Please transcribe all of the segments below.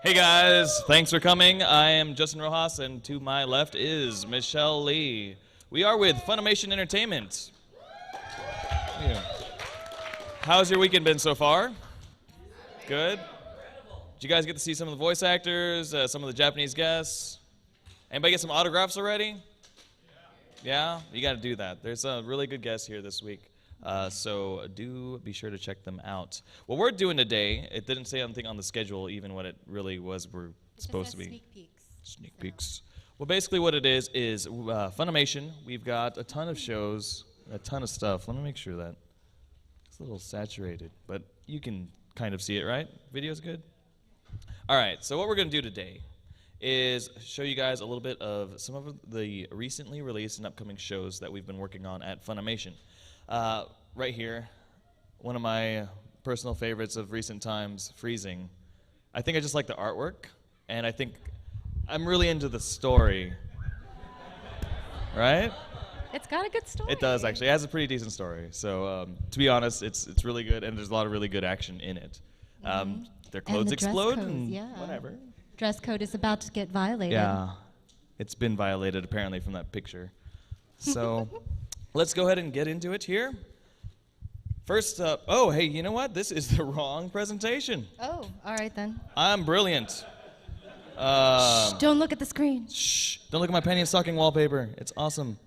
Hey guys, thanks for coming. I am Justin Rojas, and to my left is Michelle Lee. We are with Funimation Entertainment. Yeah. How's your weekend been so far? Good? Did you guys get to see some of the voice actors, some of the Japanese guests? Anybody get some autographs already? Yeah? You got to do that. There's a really good guest here this week. So do be sure to check them out. What we're doing today, it didn't say anything on the schedule, even what it really was we're supposed to be. Sneak peeks. Sneak peeks. Well, basically what it is Funimation. We've got a ton of shows, a ton of stuff. Let me make sure that it's a little saturated, but you can kind of see it, right? Video's good? All right, so what we're going to do today is show you guys a little bit of some of the recently released and upcoming shows that we've been working on at Funimation. Right here, one of my personal favorites of recent times, Freezing. I think I just like the artwork, and I think I'm really into the story. Right? It's got a good story. It does, actually. It has a pretty decent story. So, to be honest, it's really good, and there's a lot of really good action in it. Their clothes the dress explode, code, and yeah. whatever. Dress code is about to get violated. Yeah, it's been violated, apparently, from that picture. So, let's go ahead and get into it here. First up, oh, hey, you know what? This is the wrong presentation. Oh, all right then. I'm brilliant. Shh, don't look at the screen. Shh, don't look at my penny and stocking wallpaper. It's awesome.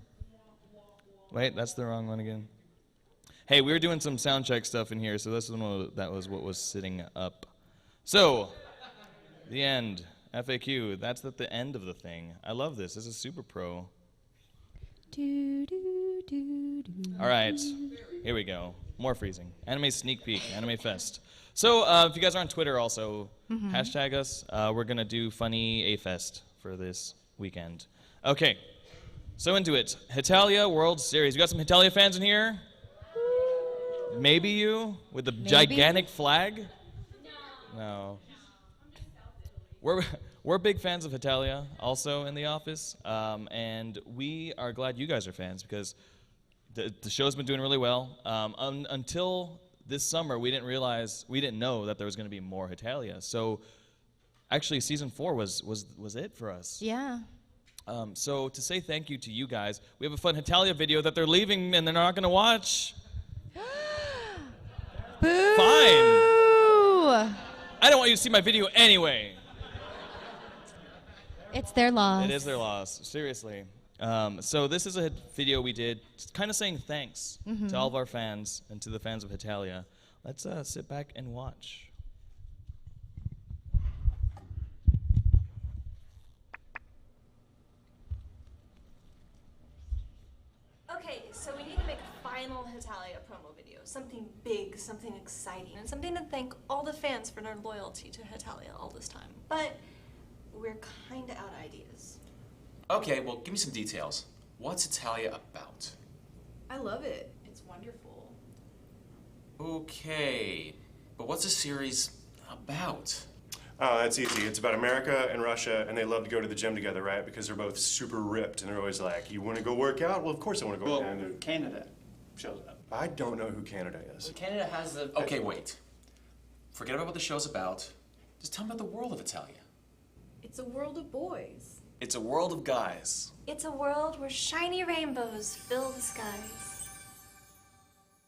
Wait, that's the wrong one again. Hey, we were doing some sound check stuff in here, so that was what was sitting up. So, the end, FAQ, that's at the end of the thing. I love this. This is super pro. All right, here we go. More Freezing. Anime sneak peek, Animefest. So if you guys are on Twitter also, hashtag us. We're going to do Funny A-Fest for this weekend. Okay, so into it. Hitalia World Series. You got some Hitalia fans in here? Maybe you? With the gigantic flag? No. We're big fans of Hitalia, also in the office, and we are glad you guys are fans because the show's been doing really well. Until this summer, we didn't know that there was going to be more Hitalia. So, actually, season 4 was it for us. Yeah. So to say thank you to you guys, we have a fun Hitalia video that they're leaving and they're not going to watch. Boo! Fine. I don't want you to see my video anyway. It's their loss. It is their loss, seriously. So this is a video we did, kind of saying thanks to all of our fans and to the fans of Hitalia. Let's sit back and watch. Okay, so we need to make a final Hitalia promo video. Something big, something exciting, and something to thank all the fans for their loyalty to Hitalia all this time. But we're kinda out of ideas. Okay, well, give me some details. What's Italia about? I love it. It's wonderful. Okay, but what's the series about? Oh, that's easy. It's about America and Russia, and they love to go to the gym together, right? Because they're both super ripped, and they're always like, you want to go work out? Well, of course I want to go work out. Canada shows up. I don't know who Canada is. Canada has a... Okay, wait. Forget about what the show's about. Just tell me about the world of Italia. It's a world of boys. It's a world of guys. It's a world where shiny rainbows fill the skies.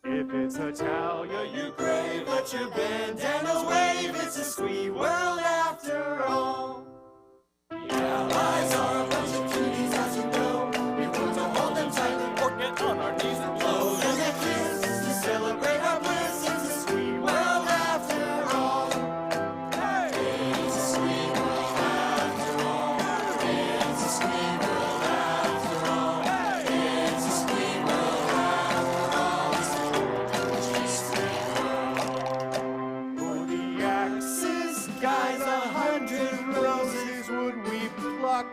If it's Italia you crave, let your bandanas wave. It's a sweet world after all. The Allies are a bunch of cuties, as you know. We want to hold them tightly or get on our knees and blow them a kiss to celebrate our bliss. It's a sweet world after all. Hey! It's a sweet world after all. It's a sweet world after all. Hey! It's a sweet world after all. It's a for the axis, guys, 100 roses would we pluck?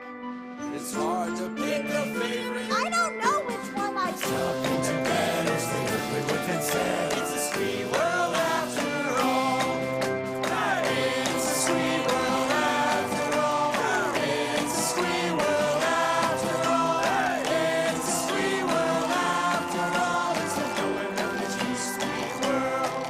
It's hard to pick a favorite. I don't know which one I should. Nothing to better, stay liquid within said. It's a sweet world after all. Hey! It's a sweet world after all. It's a sweet world after all. It's a sweet world after all. It's a going down the G-Sweet world.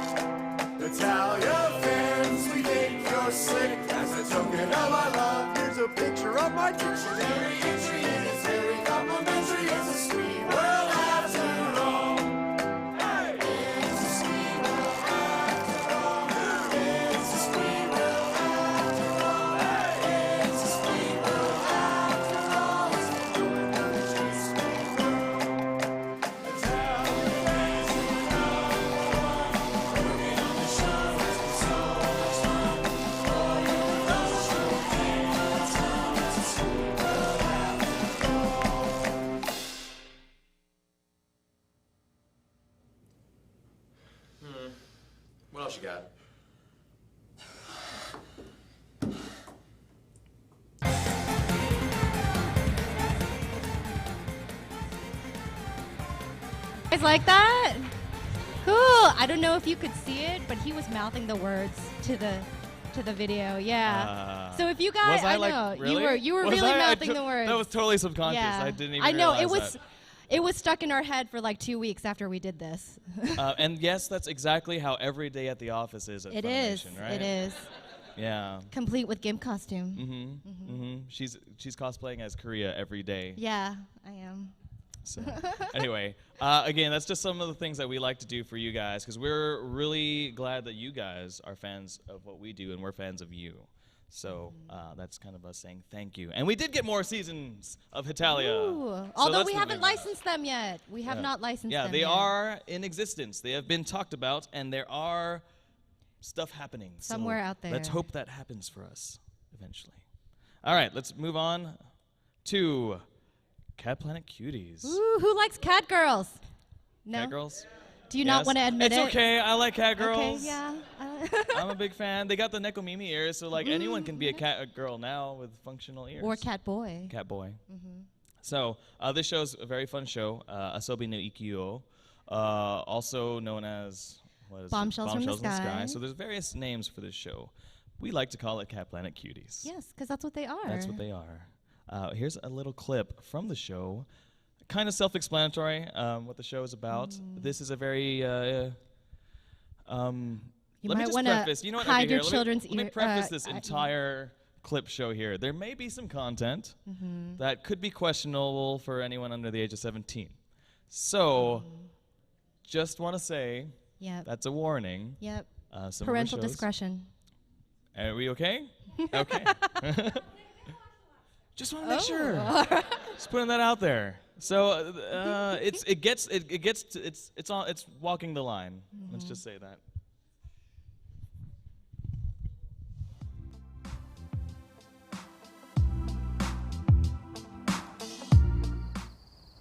Italia fans, we think you're slick as a token of our love, here's a picture of my dictionary entry, and it's very complimentary. It's a sweet world after all. Hey! It's a sweet world after all. It's a sweet world after all. Hey! It's a sweet world after all. It's a joy of the sweet world. A town amazing number one. Working on the show has been so much fun. All you know, show me what's up. It's a sweet world after all. What else you got? Guys like that? Cool. I don't know if you could see it, but he was mouthing the words to the video. Yeah. So if you guys, Was I know like, really? you were Was really I? mouthing the words. That was totally subconscious. Yeah. I didn't even I know realize it was stuck in our head for like 2 weeks after we did this. And yes, that's exactly how every day at the office is at It is. Funimation, right? It is. Yeah. Complete with GIMP costume. She's cosplaying as Korea every day. Yeah, I am. So anyway, again, that's just some of the things that we like to do for you guys because we're really glad that you guys are fans of what we do and we're fans of you. So that's kind of us saying thank you. And we did get more seasons of Hitalia. Ooh. So Although that's we the haven't big- licensed them yet. We have Yeah. not licensed Yeah, them they yet. are in existence. They have been talked about, and there are stuff happening. So Somewhere out there. Let's hope that happens for us eventually. All right, let's move on to Cat Planet Cuties. Ooh, who likes cat girls? No. Cat girls? Do you not Yes? want to admit it's it? okay. I like cat Okay, girls. yeah. I'm a big fan. They got the Nekomimi ears, so like anyone can be a girl now with functional ears. Or cat boy. Cat boy. So this show's a very fun show, Asobi no Ikyo, also known as what is Bombshells it? from the Bombshells Sky. So there's various names for this show. We like to call it Cat Planet Cuties. Yes, because that's what they are. That's what they are. Here's a little clip from the show. Kind of self-explanatory what the show is about. This is a very You let me might just want to preface. You know what? hide Okay, your here, children's let me ear. preface this entire clip show here. There may be some content that could be questionable for anyone under the age of 17. So, just want to say Yep. that's a warning. Yep. Some of our Parental shows- discretion. Are we okay? Okay. Just want to make sure. Just putting that out there. So it's walking the line. Let's just say that.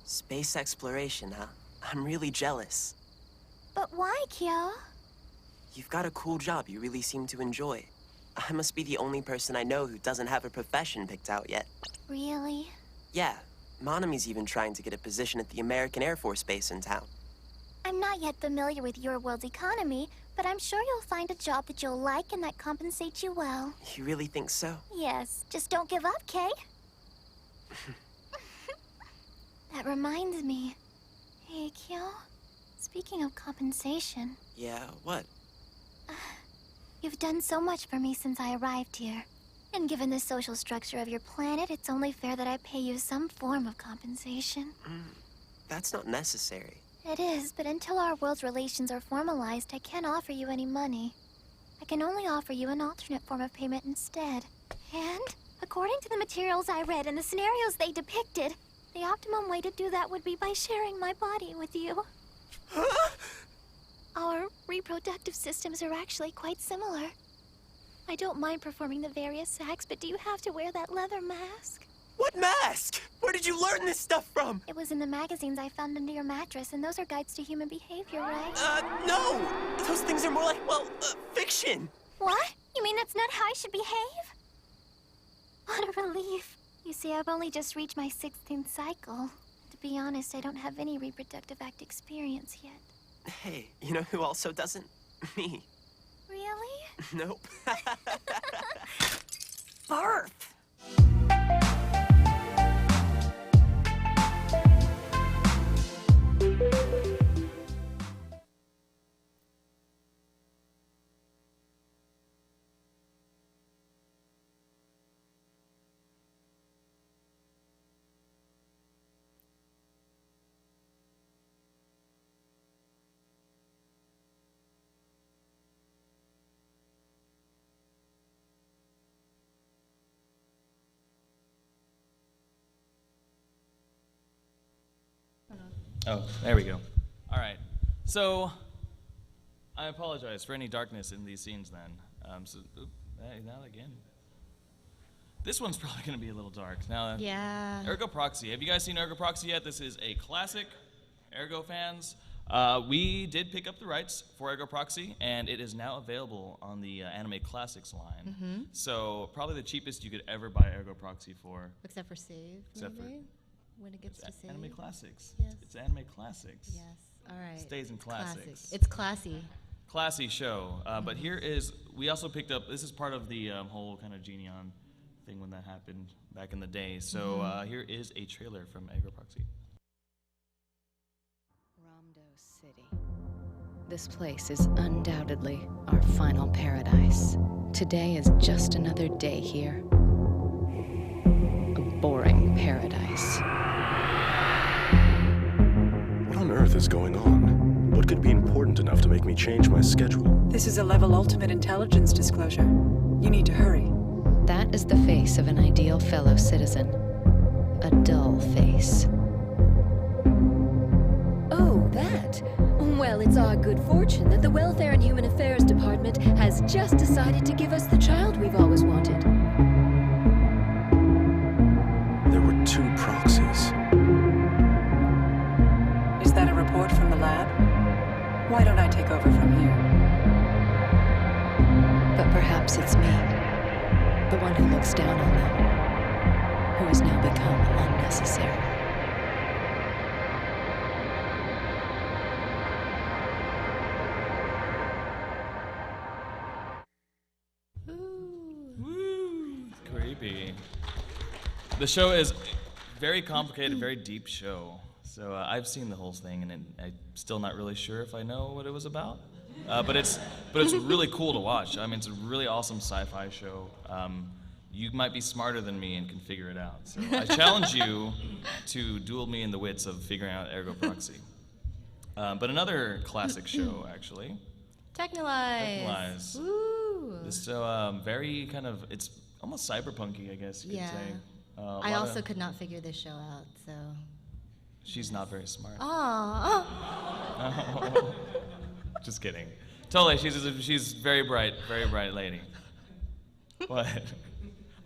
Space exploration, huh? I'm really jealous. But why, Kyo? You've got a cool job you really seem to enjoy. I must be the only person I know who doesn't have a profession picked out yet. Really? Yeah, Monami's even trying to get a position at the American Air Force Base in town. I'm not yet familiar with your world's economy, but I'm sure you'll find a job that you'll like and that compensates you well. You really think so? Yes, just don't give up, Kay. That reminds me. Hey, Kyo. Speaking of compensation, Yeah, what? you've done so much for me since I arrived here. And given the social structure of your planet, it's only fair that I pay you some form of compensation. That's not necessary. It is, but until our world's relations are formalized, I can't offer you any money. I can only offer you an alternate form of payment instead. And, according to the materials I read and the scenarios they depicted, the optimum way to do that would be by sharing my body with you. Our reproductive systems are actually quite similar. I don't mind performing the various acts, but do you have to wear that leather mask? What mask? Where did you learn this stuff from? It was in the magazines I found under your mattress, and those are guides to human behavior, right? No! Those things are more like, fiction! What? You mean that's not how I should behave? What a relief. You see, I've only just reached my 16th cycle. To be honest, I don't have any reproductive act experience yet. Hey, you know who also doesn't? Me. Really? Nope. Birth! Oh, there we go. All right. So, I apologize for any darkness in these scenes then. Hey, not again. This one's probably going to be a little dark. Now, Yeah. Ergo Proxy. Have you guys seen Ergo Proxy yet? This is a classic. Ergo fans. We did pick up the rights for Ergo Proxy, and it is now available on the Anime Classics line. Mm-hmm. So, probably the cheapest you could ever buy Ergo Proxy for. Except for save, Except for- maybe? When it gets to save. Anime Classics. Yes. It's Anime Classics. Yes. All right. Stays in classics. It's classy. Classy show. But here is, we also picked up, this is part of the whole kind of Genion thing when that happened back in the day. So here is a trailer from Ergo Proxy. Ramdo City. This place is undoubtedly our final paradise. Today is just another day here. A boring paradise. What on earth is going on? What could be important enough to make me change my schedule? This is a level ultimate intelligence disclosure. You need to hurry. That is the face of an ideal fellow citizen. A dull face. Oh, that? Well, it's our good fortune that the Welfare and Human Affairs Department has just decided to give us the child we've always wanted. There were 2 proxies. Is that a report from the lab? Why don't I take over from here? But perhaps it's me, the one who looks down on them, who has now become unnecessary. Creepy. The show is very complicated, very deep show. So I've seen the whole thing, and I'm still not really sure if I know what it was about. But it's really cool to watch. I mean, it's a really awesome sci-fi show. You might be smarter than me and can figure it out. So I challenge you to duel me in the wits of figuring out Ergo Proxy. But another classic show, actually. Technolize. Technolize. Woo. This very kind of, it's almost cyberpunky, I guess you could say. I also could not figure this show out, so. She's not very smart. Aww. Just kidding. Totally, she's very bright lady. What?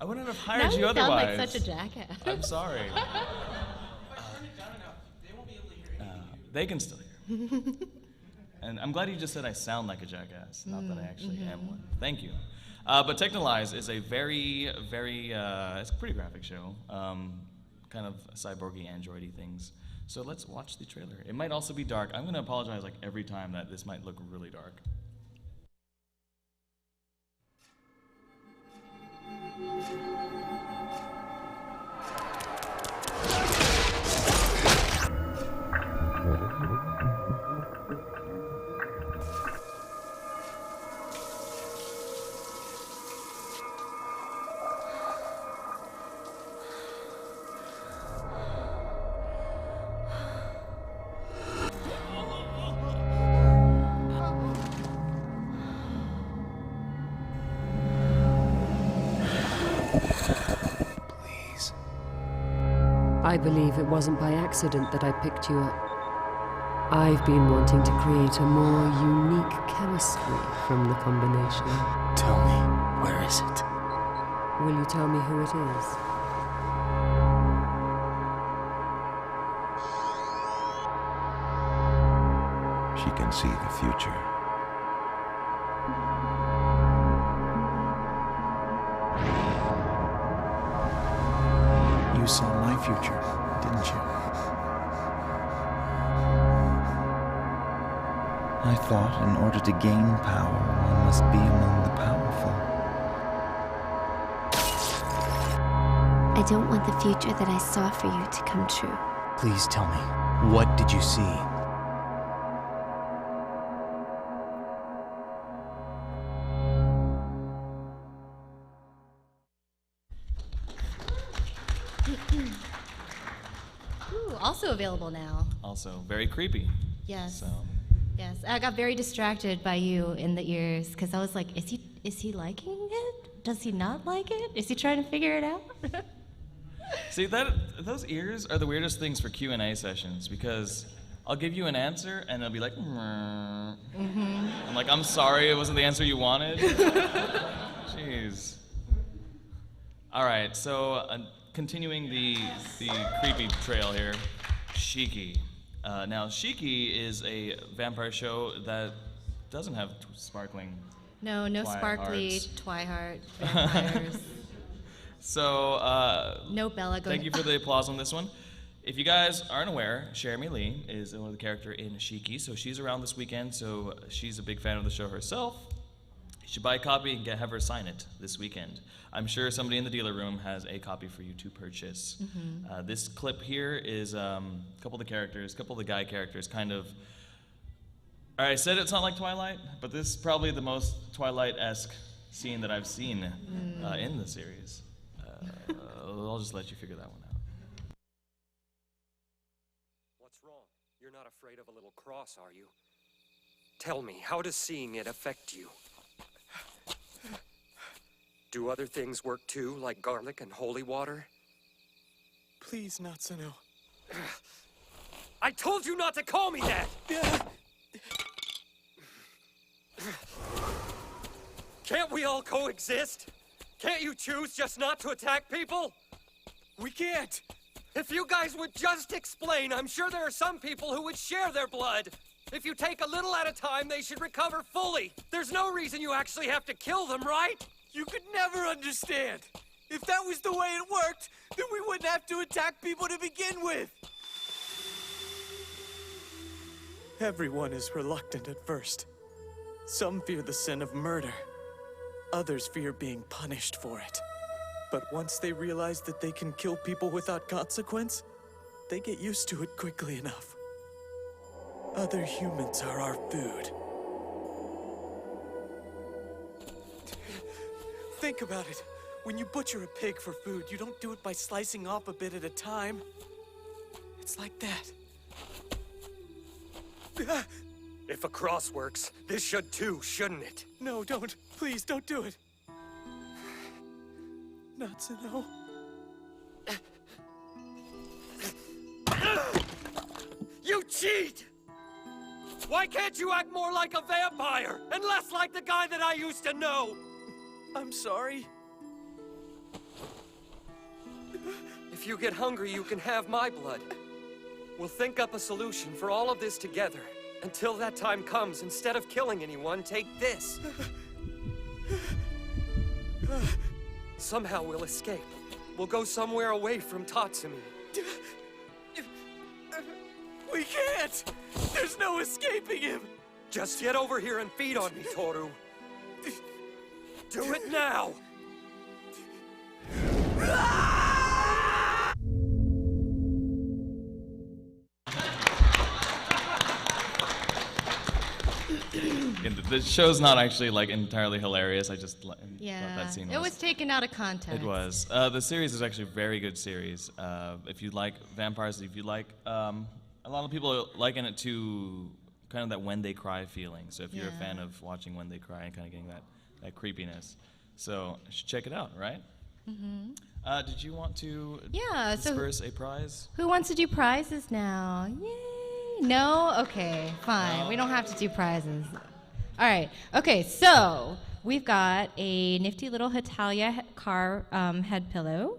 I wouldn't have hired you otherwise. Now you sound like such a jackass. I'm sorry. They can still hear. And I'm glad you just said I sound like a jackass, not that I actually am one. Thank you. But Technolize is a very, very, it's a pretty graphic show. Kind of cyborgy, androidy things. So let's watch the trailer. It might also be dark. I'm going to apologize like every time that this might look really dark. I believe it wasn't by accident that I picked you up. I've been wanting to create a more unique chemistry from the combination. Tell me, where is it? Will you tell me who it is? She can see the future. You saw my future, didn't you? I thought in order to gain power, one must be among the powerful. I don't want the future that I saw for you to come true. Please tell me, what did you see? Ooh, also available now. Also very creepy. Yes. So. Yes, I got very distracted by you in the ears because I was like, is he liking it? Does he not like it? Is he trying to figure it out? See, those ears are the weirdest things for Q&A sessions because I'll give you an answer, and it'll be like, Mm-hmm. I'm like, I'm sorry, it wasn't the answer you wanted. Jeez. All right, so continuing the creepy trail here, Shiki. Now, Shiki is a vampire show that doesn't have sparkling. No sparkly hearts. Twilight vampires. So, no Bella going. Thank you for the applause on this one. If you guys aren't aware, Jeremy Lee is one of the characters in Shiki, so she's around this weekend, so she's a big fan of the show herself. You should buy a copy and have her sign it this weekend. I'm sure somebody in the dealer room has a copy for you to purchase. Mm-hmm. This clip here is a couple of the guy characters kind of. I said it's not like Twilight, but this is probably the most Twilight-esque scene that I've seen in the series. I'll just let you figure that one out. What's wrong? You're not afraid of a little cross, are you? Tell me, how does seeing it affect you? Do other things work too, like garlic and holy water? Please, Natsuno. I told you not to call me that! Can't we all coexist? Can't you choose just not to attack people? We can't! If you guys would just explain, I'm sure there are some people who would share their blood. If you take a little at a time, they should recover fully. There's no reason you actually have to kill them, right? You could never understand. If that was the way it worked, then we wouldn't have to attack people to begin with. Everyone is reluctant at first. Some fear the sin of murder. Others fear being punished for it. But once they realize that they can kill people without consequence, they get used to it quickly enough. Other humans are our food. Think about it. When you butcher a pig for food, you don't do it by slicing off a bit at a time. It's like that. If a cross works, this should too, shouldn't it? No, don't. Please, don't do it. Natsuno. You cheat! Why can't you act more like a vampire and less like the guy that I used to know? I'm sorry. If you get hungry, you can have my blood. We'll think up a solution for all of this together. Until that time comes, instead of killing anyone, take this. Somehow we'll escape. We'll go somewhere away from Tatsumi. We can't! There's no escaping him! Just get over here and feed on me, Toru. Do it now! The show's not actually like entirely hilarious. I just thought that scene it was taken out of context. It was. The series is actually a very good series. If you like vampires, if you like, a lot of people are liking it to kind of that when they cry feeling. So if you're a fan of watching when they cry and kind of getting that creepiness, so you should check it out, right? Mm-hmm. Did you want to so disperse a prize? Who wants to do prizes now? Yay! No? Okay, fine. No. We don't have to do prizes. All right. Okay, so we've got a nifty little Hitalia car head pillow.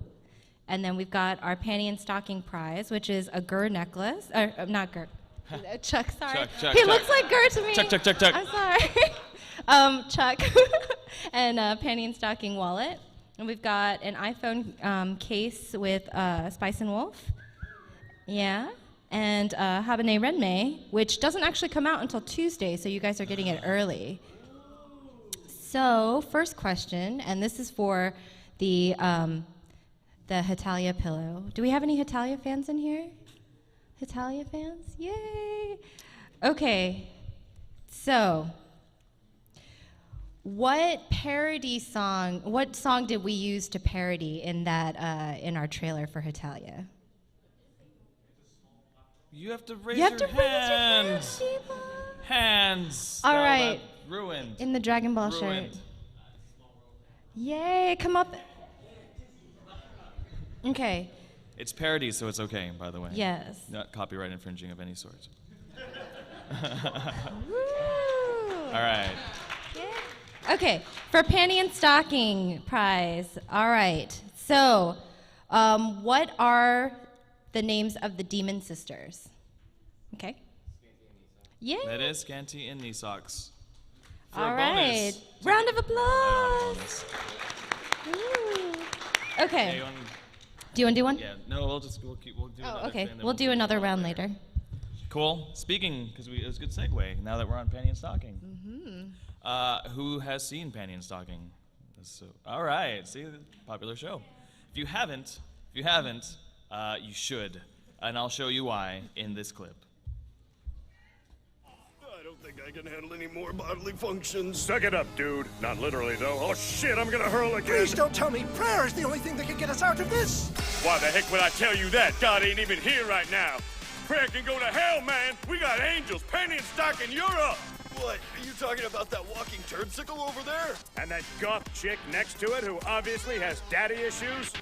And then we've got our panty and stocking prize, which is a Gur necklace. Or, not Gur. Chuck, sorry. Chuck, he looks like Gur to me. Chuck. I'm sorry. Chuck. And a panty and stocking wallet. And we've got an iPhone case with Spice and Wolf. Yeah. And Habane Renmei, which doesn't actually come out until Tuesday, so you guys are getting it early. So, first question, and this is for the Hitalia pillow. Do we have any Hitalia fans in here? Hitalia fans? Yay! Okay, so what song did we use to parody in that in our trailer for Hitalia? You have to raise your hands. Hands. All right. Ruined. In the Dragon Ball Ruined. shirt. Yay, come up. Okay. It's parody, so it's okay, by the way. Yes. Not copyright infringing of any sort. All right. Okay, for Panty and Stocking prize. All right. So, what are the names of the demon sisters? Okay. Yeah. That is Scanty and Knee Socks. For All a right. bonus. Round of I applause. don't Ooh. Okay. Hey, you want- Do you want to do one? Yeah. No, we'll do another Oh, okay. thing, then We'll do another round later. later. Cool. Speaking, because it was a good segue. Now that we're on Panty and Stocking. Mm-hmm. Who has seen Panty and Stocking? So, all right. See, popular show. If you haven't, you should, and I'll show you why in this clip. I don't think I can handle any more bodily functions. Suck it up, dude. Not literally, though. Oh, shit, I'm gonna hurl again. Please don't tell me prayer is the only thing that can get us out of this. Why the heck would I tell you that? God ain't even here right now. Prayer can go to hell, man. We got angels, Panty and Stocking, you're up. What? Are you talking about that walking turnsicle over there? And that goth chick next to it who obviously has daddy issues?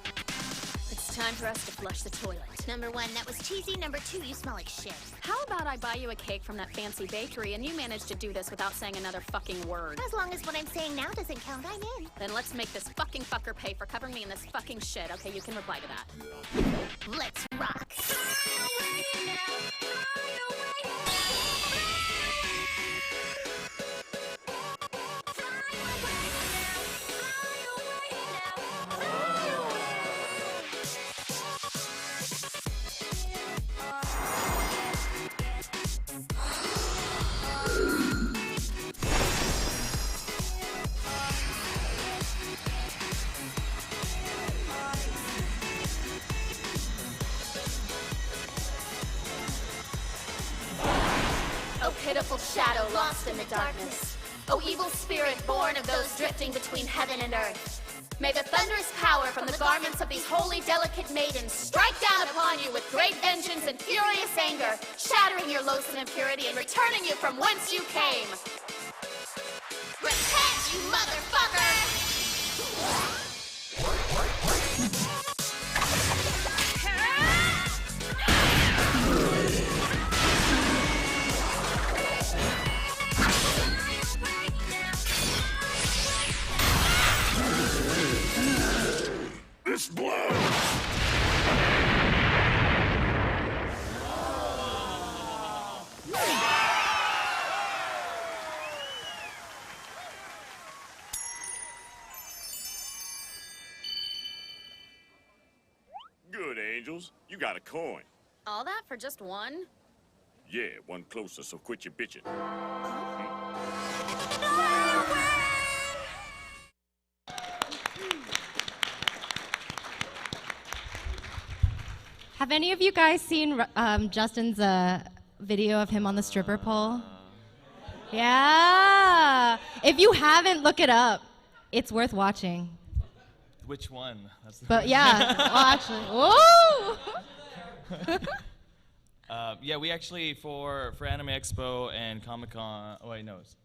It's time for us to flush the toilet. Number 1, that was cheesy. Number 2, you smell like shit. How about I buy you a cake from that fancy bakery and you manage to do this without saying another fucking word? As long as what I'm saying now doesn't count, I'm in. Then let's make this fucking fucker pay for covering me in this fucking shit. Okay, you can reply to that. Let's rock. Oh, pitiful shadow lost in the darkness. Oh, evil spirit born of those drifting between heaven and earth. May the thunderous power from the garments of these holy, delicate maidens strike down upon you with great vengeance and furious anger, shattering your loathsome impurity and returning you from whence you came. Repent, you motherfucker! This blows! Good, Angels. You got a coin. All that for just one? Yeah, one closer, so quit your bitching. Have any of you guys seen Justin's video of him on the stripper pole? Yeah. If you haven't, look it up. It's worth watching. Which one? That's the But yeah, well, actually, whoa! Yeah, we actually for Anime Expo and Comic Con. Oh wait, no, it's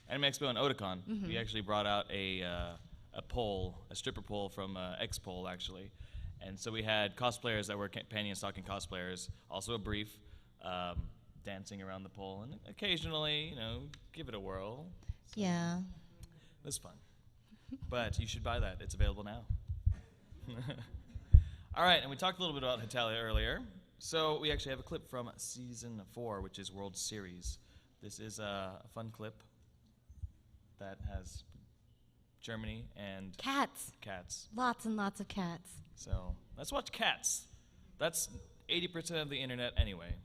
Anime Expo and Otakon. Mhm. We actually brought out a pole, a stripper pole from X-Pole actually, and so we had cosplayers that were Panty and Stocking cosplayers. Also a brief, dancing around the pole, and occasionally, give it a whirl. Yeah. It was fun. But you should buy that. It's available now. All right, and we talked a little bit about Hetalia earlier. So we actually have a clip from Season 4, which is World Series. This is a fun clip that has Germany and Cats. Cats. Lots and lots of cats. So let's watch Cats. That's 80% of the internet anyway.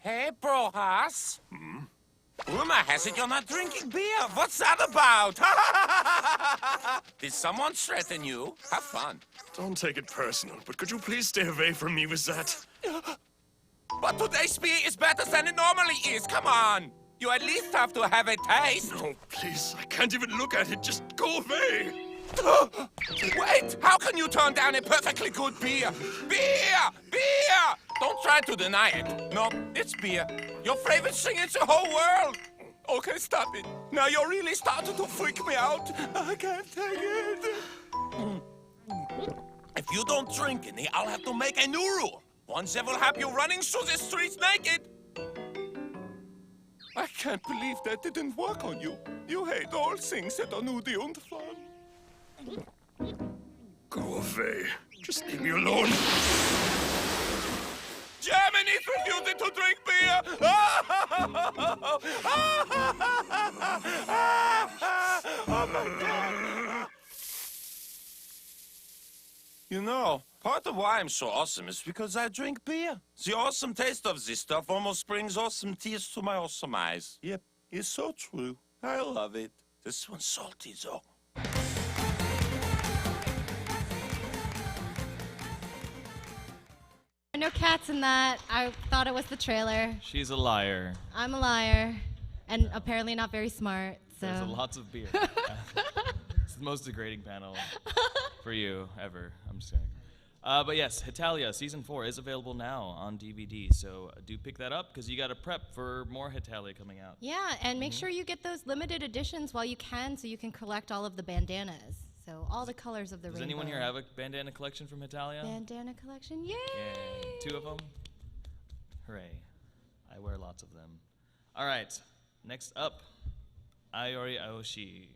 Hey, Prohas. Rumor has it you're not drinking beer. What's that about? Did someone threaten you? Have fun. Don't take it personal, but could you please stay away from me with that? But today's beer is better than it normally is. Come on. You at least have to have a taste. No, please. I can't even look at it. Just go away. Wait, how can you turn down a perfectly good beer? Beer! Beer! Don't try to deny it. No, it's beer. Your favorite thing in the whole world. Okay, stop it. Now you're really starting to freak me out. I can't take it. If you don't drink any, I'll have to make a new rule. Once I will have you running through the streets naked. I can't believe that didn't work on you. You hate all things that are nudie and fun. Go away. Just leave me alone. Germany's refusing to drink beer! Oh my God! You know, part of why I'm so awesome is because I drink beer. The awesome taste of this stuff almost brings awesome tears to my awesome eyes. Yep, it's so true. I love it. This one's salty, though. No cats in that. I thought it was the trailer. She's a liar. I'm a liar, and apparently not very smart. So. There's lots of beer. It's the most degrading panel for you ever. I'm just kidding. But yes, Hetalia Season 4 is available now on DVD, so do pick that up because you got to prep for more Hetalia coming out. Yeah, and make sure you get those limited editions while you can so you can collect all of the bandanas. So all the colors of the Does rainbow. anyone here have a bandana collection from Hetalia? Bandana collection? Yay! Yay. 2 of them? Hooray. I wear lots of them. All right, next up, Ayori Aoshi.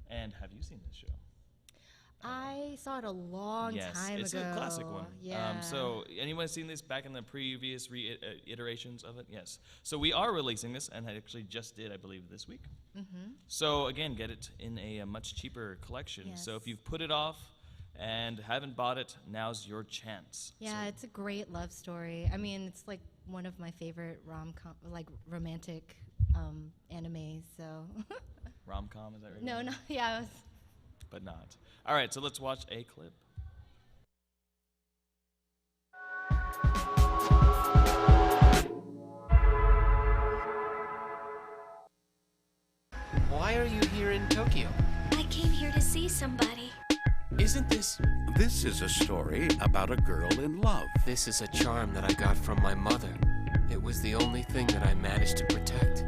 And have you seen this show? I saw it a long time ago. Yes, it's a classic one. Yeah. So anyone seen this back in the previous iterations of it? Yes. So we are releasing this, and I actually just did, I believe, this week. Mm-hmm. So again, get it in a much cheaper collection. Yes. So if you've put it off and haven't bought it, now's your chance. Yeah, it's a great love story. I mean, it's like one of my favorite romantic animes. So. Rom-com, is that right? No, yeah. But not. All right, so let's watch a clip. Why are you here in Tokyo? I came here to see somebody. Isn't this... This is a story about a girl in love. This is a charm that I got from my mother. It was the only thing that I managed to protect.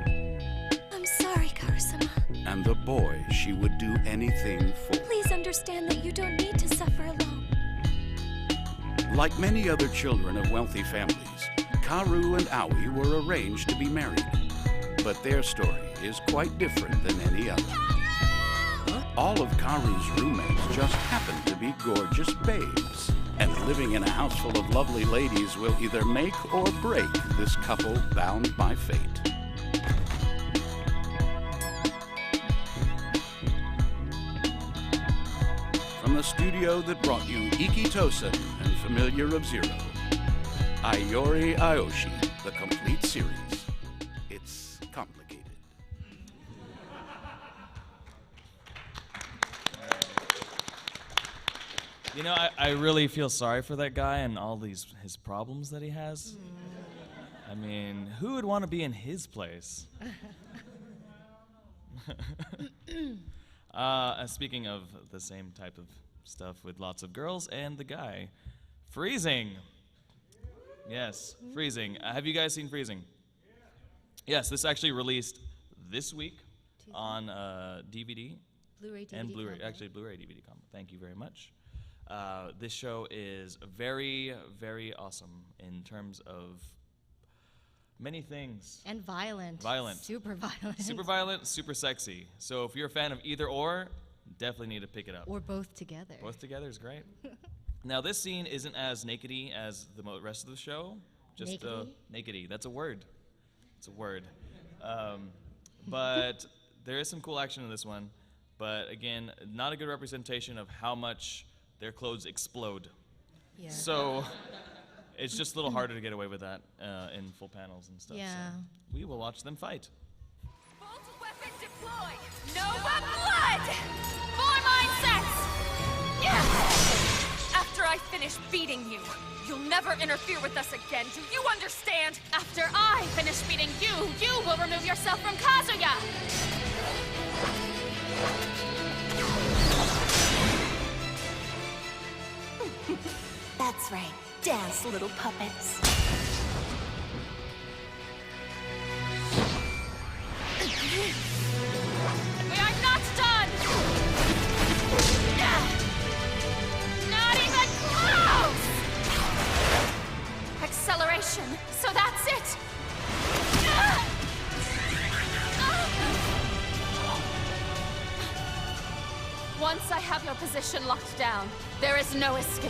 I'm sorry, Karusama. And the boy she would do anything for. Please understand that you don't need to suffer alone. Like many other children of wealthy families, Karu and Aoi were arranged to be married. But their story is quite different than any other. All of Karu's roommates just happen to be gorgeous babes. And living in a house full of lovely ladies will either make or break this couple bound by fate. From the studio that brought you Iki Tosen and Familiar of Zero, Ayori Aoshi, the complete series. It's complicated. You know, I really feel sorry for that guy and all his problems that he has. I mean, who would want to be in his place? Speaking of the same type of stuff with lots of girls and the guy, Freezing. Yes, Freezing. Have you guys seen Freezing? Yes, this actually released this week on DVD. Blu-ray DVD and Blu-ray, combo. actually Blu-ray DVD combo. Thank you very much. This show is very, very awesome in terms of many things. And violent. Violent. Super violent. Super violent, super sexy. So if you're a fan of either or, definitely need to pick it up. Or both together. Both together is great. Now this scene isn't as nakedy as the rest of the show. Just Nakedy? nakedy. That's a word. It's a word. But there is some cool action in this one. But again, not a good representation of how much their clothes explode. Yeah. So it's just a little harder to get away with that in full panels and stuff. Yeah. So we will watch them fight. Weapon deployed! Nova blood! 4 mindsets! Yeah! After I finish beating you, you'll never interfere with us again. Do you understand? After I finish beating you, you will remove yourself from Kazuya! That's right. Dance, little puppets. Once I have your position locked down, there is no escape.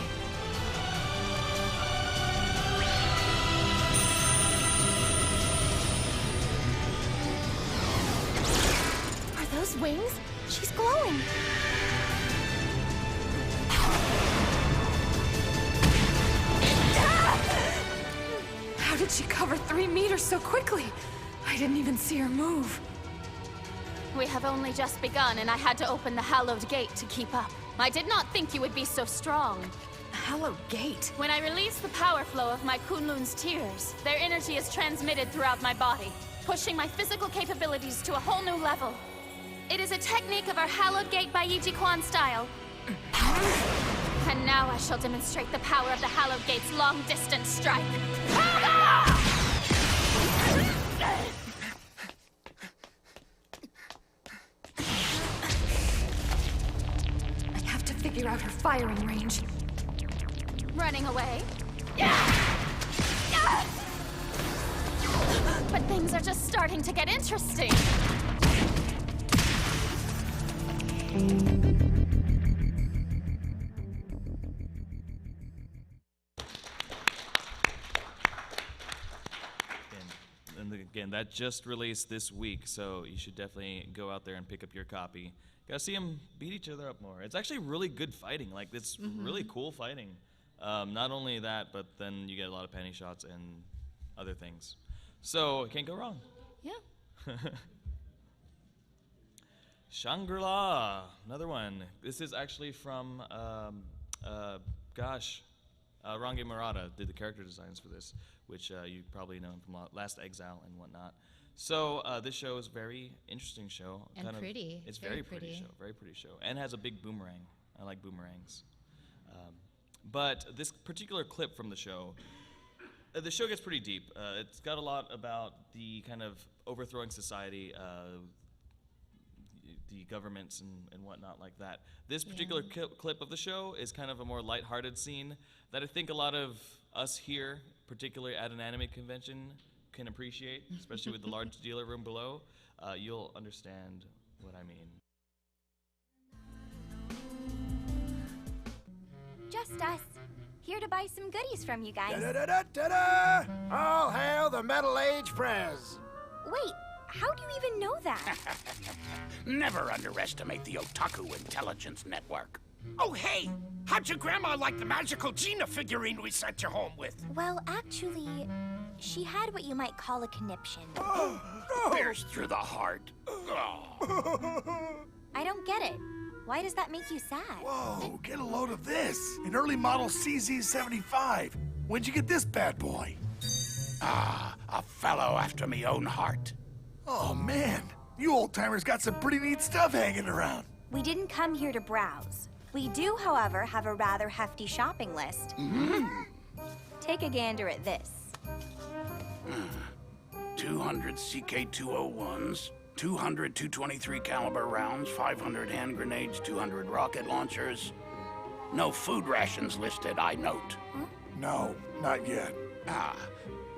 Are those wings? She's glowing. How did she cover 3 meters so quickly? I didn't even see her move. We have only just begun, and I had to open the hallowed gate to keep up. I did not think you would be so strong. Hallowed gate? When I release the power flow of my Kunlun's tears, their energy is transmitted throughout my body, pushing my physical capabilities to a whole new level. It is a technique of our hallowed gate by Yiji Kwan style. And now I shall demonstrate the power of the hallowed gate's long-distance strike. I have to figure out her firing range. Running away. But things are just starting to get interesting. And again, that just released this week, so you should definitely go out there and pick up your copy. Gotta see them beat each other up more. It's actually really good fighting. Like, it's really cool fighting. Not only that, but then you get a lot of penny shots and other things. So, it can't go wrong. Yeah. Shangri-La, another one. This is actually from, Rangi Murata did the character designs for this, which you probably know him from Last Exile and whatnot. So this show is a very interesting show. And pretty. It's very pretty show, very pretty show, and has a big boomerang. I like boomerangs. But this particular clip from the show gets pretty deep. It's got a lot about the kind of overthrowing society, the governments and whatnot like that. This particular clip of the show is kind of a more lighthearted scene that I think a lot of us here, particularly at an anime convention, can appreciate, especially with the large dealer room below. You'll understand what I mean. Just us. Here to buy some goodies from you guys. Da-da-da-da-da! All hail the Metal Age Prez! Wait, how do you even know that? Never underestimate the Otaku Intelligence Network. Oh, hey! How'd your grandma like the magical Gina figurine we sent you home with? Well, actually, she had what you might call a conniption. Pierced through the heart. I don't get it. Why does that make you sad? Whoa, get a load of this. An early model CZ75. When'd you get this bad boy? Ah, a fellow after me own heart. Oh, man. You old-timers got some pretty neat stuff hanging around. We didn't come here to browse. We do, however, have a rather hefty shopping list. Take a gander at this. 200 CK-201s, 200 223 caliber rounds, 500 hand grenades, 200 rocket launchers. No food rations listed, I note. No, not yet. Ah,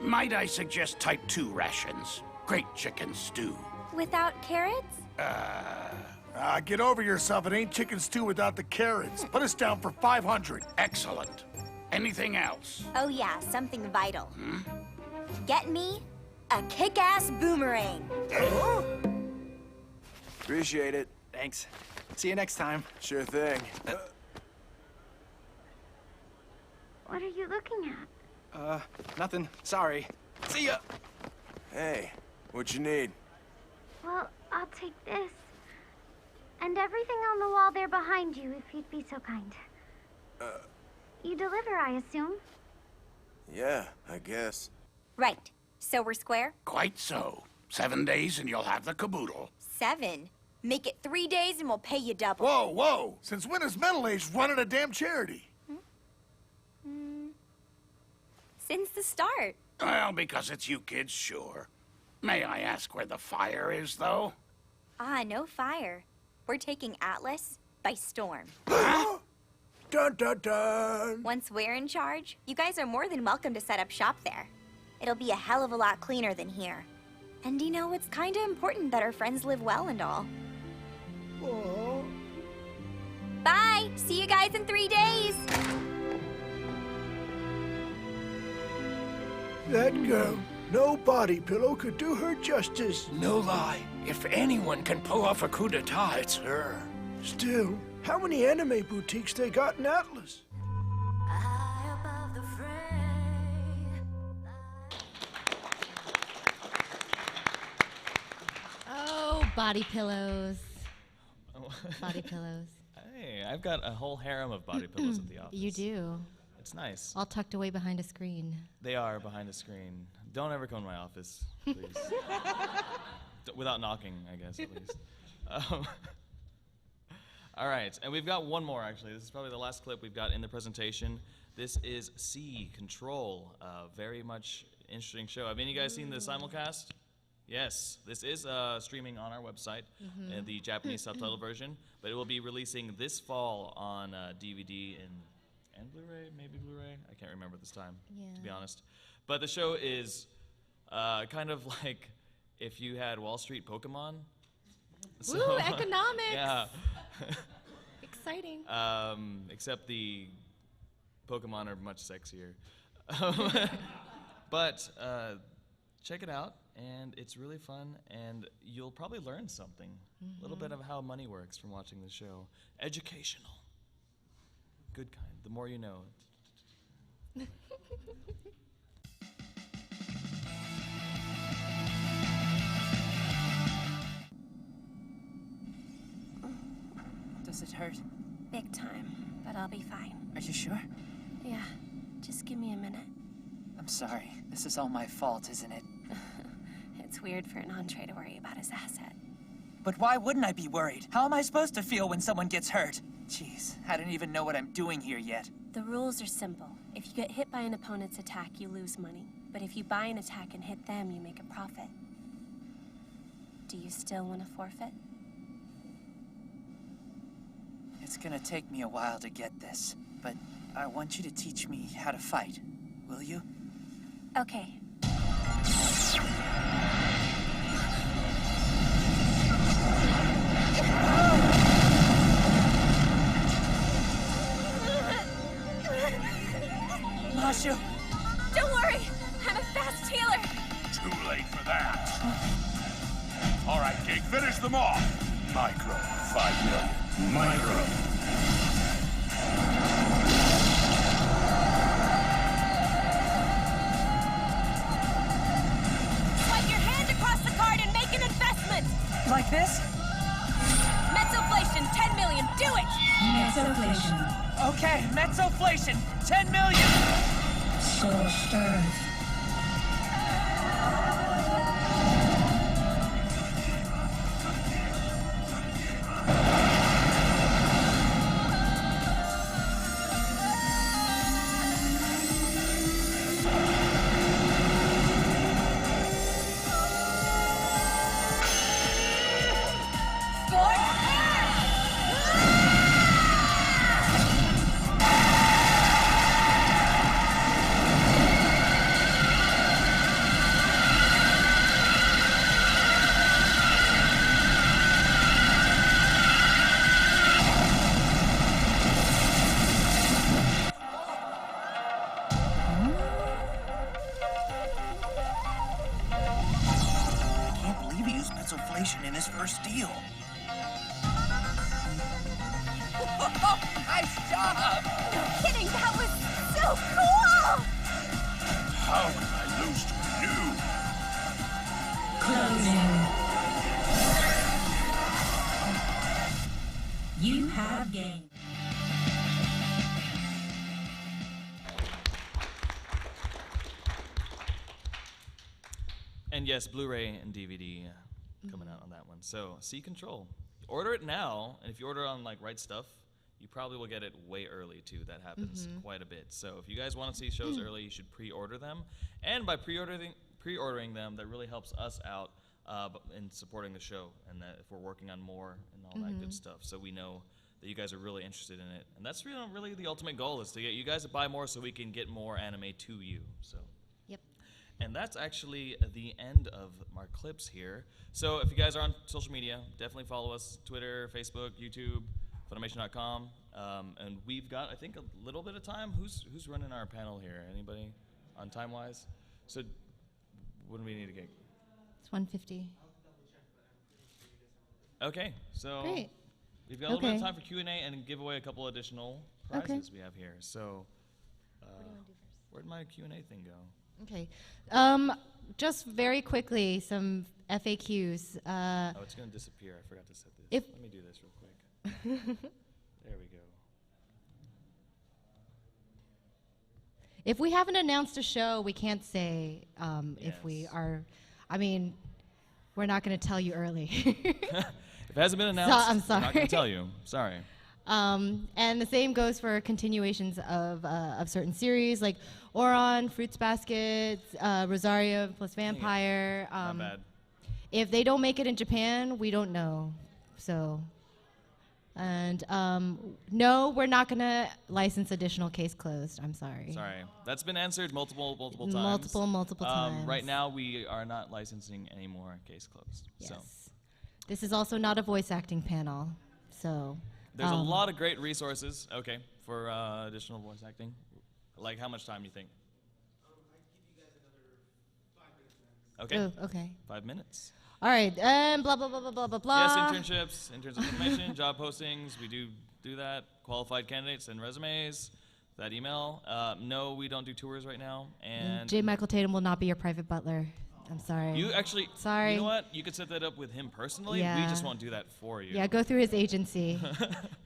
might I suggest type 2 rations? Great chicken stew. Without carrots? Get over yourself. It ain't chicken stew without the carrots. Put us down for 500. Excellent. Anything else? Oh yeah, something vital. Get me a kick-ass boomerang. Appreciate it. Thanks. See you next time. Sure thing. What are you looking at? Nothing. Sorry. See ya! Hey, what you need? Well, I'll take this. And everything on the wall there behind you, if you'd be so kind. You deliver, I assume? Yeah, I guess. Right. So we're square? Quite so. 7 days and you'll have the caboodle. 7? Make it 3 days and we'll pay you double. Whoa, whoa! Since when is Metal Age running a damn charity? Since the start. Well, because it's you kids, sure. May I ask where the fire is, though? No fire. We're taking Atlas by storm. Dun, dun, dun. Once we're in charge, you guys are more than welcome to set up shop there. It'll be a hell of a lot cleaner than here. And you know, it's kinda important that our friends live well and all. Bye! See you guys in 3 days! That girl, no body pillow could do her justice. No lie. If anyone can pull off a coup d'etat, it's her. Still, how many anime boutiques they got in Atlas? Oh, body pillows. Body pillows. Hey, I've got a whole harem of body pillows at the office. You do. It's nice. All tucked away behind a screen. They are behind a screen. Don't ever come to my office, please. Without knocking, I guess, at least. All right, and we've got one more, actually. This is probably the last clip we've got in the presentation. This is C, Control. Very much interesting show. Have any of you guys seen the simulcast? Yes, this is streaming on our website, the Japanese subtitle version, but it will be releasing this fall on DVD and Blu-ray, maybe Blu-ray. I can't remember this time, to be honest. But the show is kind of like if you had Wall Street Pokemon. Ooh, economics! Yeah. Exciting. Except the Pokemon are much sexier. But check it out, and it's really fun, and you'll probably learn something. A little bit of how money works from watching the show. Educational. Good kind. The more you know. Does it hurt? Big time, but I'll be fine. Are you sure? Yeah, just give me a minute. I'm sorry. This is all my fault, isn't it? It's weird for an entree to worry about his asset. But why wouldn't I be worried? How am I supposed to feel when someone gets hurt? Jeez, I don't even know what I'm doing here yet. The rules are simple. If you get hit by an opponent's attack, you lose money. But if you buy an attack and hit them, you make a profit. Do you still want to forfeit? It's gonna take me a while to get this, but I want you to teach me how to fight. Will you? Okay. Mashu! Don't worry! I'm a fast healer! Too late for that. All right, Gig, finish them off. Micro, 5 million. Micro. Swipe your hand across the card and make an investment! Like this? Mezzoflation, 10 million, do it! Mezzoflation. Okay, Mezzoflation, 10 million! So stern. In his first deal. Nice job! No kidding, that was so cool! How could I lose to you? Closing. You have gained. And yes, Blu-ray and DVD coming out on that one. So, C Control. Order it now, and if you order on like Right Stuff, you probably will get it way early too. That happens quite a bit. So if you guys want to see shows early, you should pre-order them. And by pre-ordering them, that really helps us out in supporting the show, and that if we're working on more and all that good stuff. So we know that you guys are really interested in it, and that's really the ultimate goal, is to get you guys to buy more so we can get more anime to you. So. And that's actually the end of our clips here. So if you guys are on social media, definitely follow us, Twitter, Facebook, YouTube. Funimation.com, and we've got, I think, a little bit of time. Who's running our panel here? Anybody on time-wise? So what do we need to get? It's 1:50. Okay, so Great. we've got a little bit of Okay. time for Q&A and give away a couple additional prizes we have here. So where'd my Q&A thing go? Okay. Just very quickly, some FAQs. Oh, it's going to disappear. I forgot to set this. Let me do this real quick. There we go. If we haven't announced a show, we can't say if we are. I mean, we're not going to tell you early. If it hasn't been announced, I'm I'm not going sorry. to tell you. Sorry. And the same goes for continuations of certain series like Oron, Fruits Baskets, Rosario plus Vampire. Not bad. If they don't make it in Japan, we don't know. So, and no, we're not going to license additional Case Closed. I'm sorry. Sorry. That's been answered multiple times. Multiple times. Right now, we are not licensing any more Case Closed. Yes. So This is also not a voice acting panel. So. there's a lot of great resources, for additional voice acting. Like, how much time do you think? Okay. Oh, okay. 5 minutes. All right, and blah, blah, blah, blah, blah, blah, blah. Yes, interns of information, job postings. We do that. Qualified candidates and resumes. That email. No, we don't do tours right now. And J. Michael Tatum will not be your private butler. I'm sorry. you actually, Sorry. You know what? You could set that up with him personally. We Yeah. just won't do that for you. Yeah, go through his agency.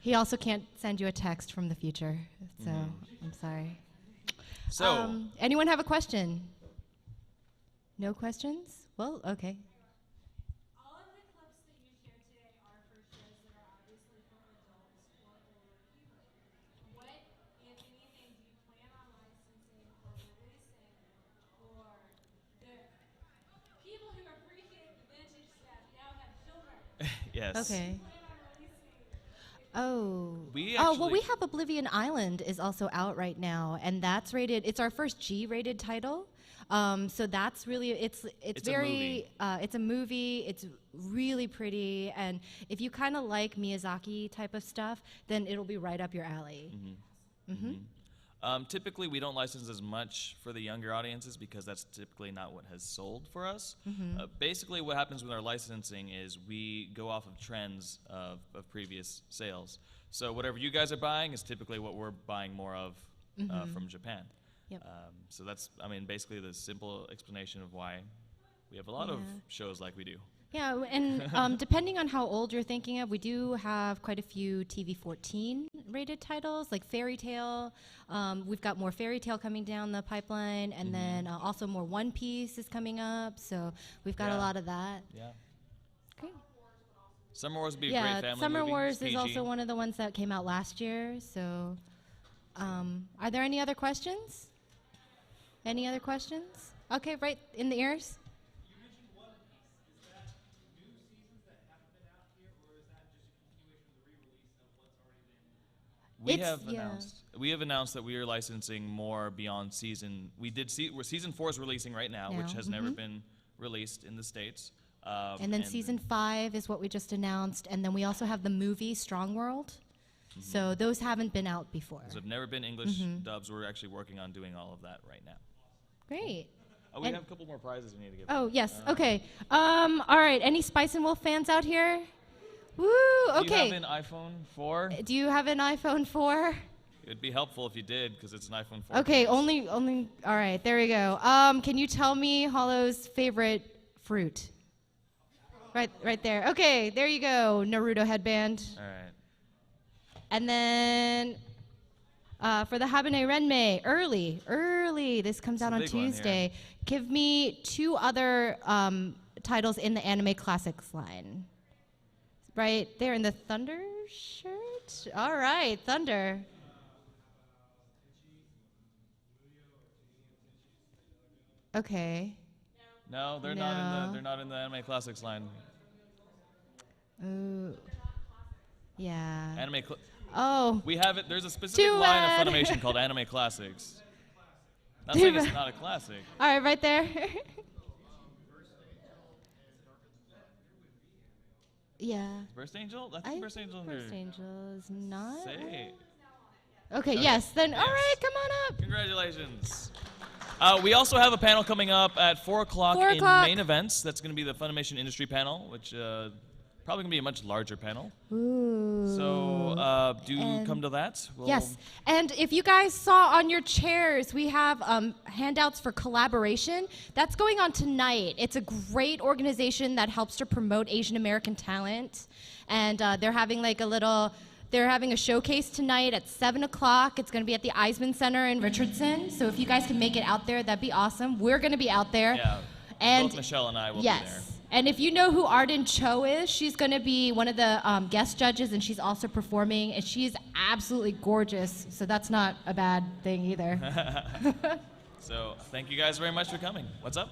He also can't send you a text from the future, so I'm sorry. So, anyone have a question? No questions? Well, okay. yes. Okay. Oh. We well, we actually- have Oblivion Island is also out right now, and that's rated. It's our first G-rated title. So that's really it's very it's a movie. It's really pretty, and if you kind of like Miyazaki type of stuff, then it'll be right up your alley. Typically, we don't license as much for the younger audiences because that's typically not what has sold for us. Basically, what happens with our licensing is we go off of trends of previous sales. So whatever you guys are buying is typically what we're buying more of from Japan. Yep. So that's, basically the simple explanation of why we have a lot of shows like we do. Yeah, and depending on how old you're thinking of, we do have quite a few TV-14 rated titles, like Fairy Tail. We've got more Fairy Tail coming down the pipeline, and then also more One Piece is coming up. So we've got a lot of that. Yeah. Great. Summer Wars would be a great family Summer movie. Wars It's is PG. also one of the ones that came out last year. So, are there any other questions? Any other questions? Okay, right in the ears. We have announced that we are licensing more beyond season. Season 4 is releasing right now, which has never been released in the States. And then season 5 is what we just announced, and then we also have the movie Strong World. So those haven't been out before. So have never been English dubs. We're actually working on doing all of that right now. Great. Oh, we have a couple more prizes we need to give. Oh yes. Okay. All right. Any Spice and Wolf fans out here? Woo. Okay. Do you have an iPhone 4? Do you have an iPhone 4? It'd be helpful if you did, because it's an iPhone 4. Okay. Only. All right. There we go. Can you tell me Hollow's favorite fruit? Right there. Okay. There you go. Naruto headband. All right. And then for the Habane Renmei, early. This comes out on big one here. Tuesday. Give me 2 other titles in the Anime Classics line. Right there in the Thunder shirt. All right, Thunder. Okay. No, they're not in the Anime Classics line. Ooh. Yeah. Oh. We have it. There's a specific Too line bad. of Funimation called Anime Classics. Not Too saying it's bad. not a classic. All right, right there. Yeah. Burst Angel? I think Burst Angel. Burst Angel is not. Say. Okay, Okay. yes. Then, all Yes. right, come on up. Congratulations. We also have a panel coming up at 4 o'clock 4 in o'clock. main events. That's going to be the Funimation Industry panel, which probably going to be a much larger panel. Ooh. So do And- come to that. We'll- Yes, and if you guys saw on your chairs, we have handouts for collaboration. That's going on tonight. It's a great organization that helps to promote Asian American talent, and they're having like they're having a showcase tonight at 7 o'clock. It's going to be at the Eisman Center in Richardson. So if you guys can make it out there, that'd be awesome. We're going to be out there. Yeah. And both Michelle and I will yes. be there. And if you know who Arden Cho is, she's going to be one of the guest judges, and she's also performing, and she's absolutely gorgeous, so that's not a bad thing either. So thank you guys very much for coming. What's up?